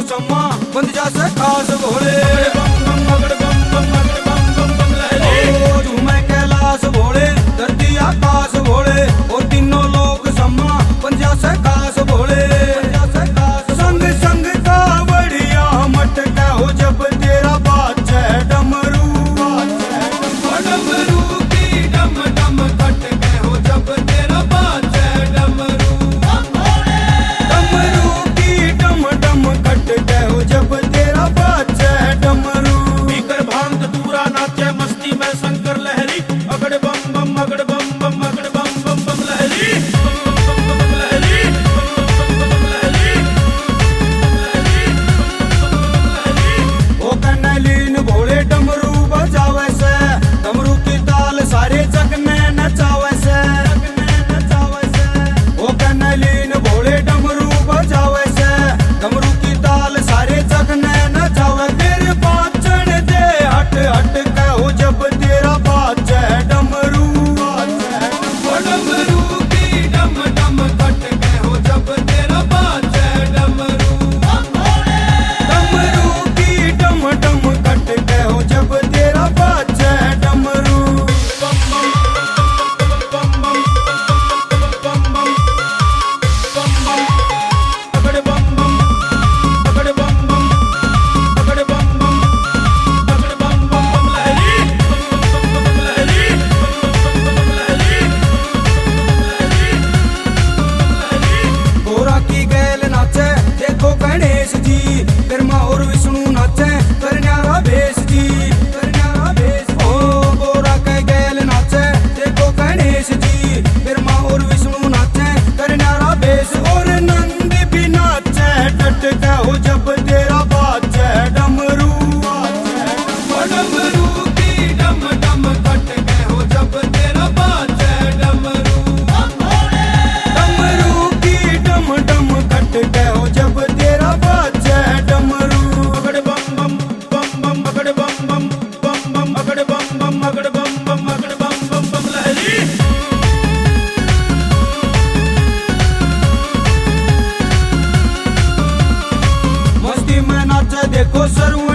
सम्मा बंद जा से खास भोले झूमे कैलाश भोले धरती आकाश भोले और तीनों लोग सम्मा बंद जा से खास भोले संग संग का बढ़िया मट हो जब तेरा बात है डमरू डमरू की डम डम कट हो जब तेरा बात है डमरू डमरू की डम डम कट हो जब तेरा बात है डमरू पीकर भांग धतूरा नाचे मस्ती में शंकर लहरी अगड़ बम बम अगड़ बम बम अगड़ बम बम बम लहरी ओ कन्नलीन भोले डमरू बजावे से डमरू की ताल सारे जग में नचावे से ओ कन्नलीन भोले डमरू बजावे से डमरू की ताल सारे जग में नचावे तेरे पाचन दे हट हट कहो जब तेरा बात है डमरू डमरू की डम डम कट कहो जब तेरा बात है डमरू डमरू की डम डम कट कहो जब तेरा बात है डमरू बम बम बम बम बम बम अगड़ बम बम अगड़ बम बम अगड़ बम बम अगड़ बम बम लहरी गोरा की गैल नाचे देखो गणेश जी ब्रह्मा और विष्णु नाचे करन्यारा भेष जी ओ गोरा के गैल नाचे देखो गणेश जी ब्रह्मा और विष्णु नाचे करन्यारा भेष और नंद भी नाचे डट हो जब तेरा बात है डमरू डमरू की डम डम कट हो जब तेरा बात है डमरू डमरू की डम डम कट हो जब तेरा बात है डमरू अगड़ बम बम अगड़ बम बम अगड़ बम अगड़ बम अगड़ बम लहरी मस्ती में नाचे देखो सरू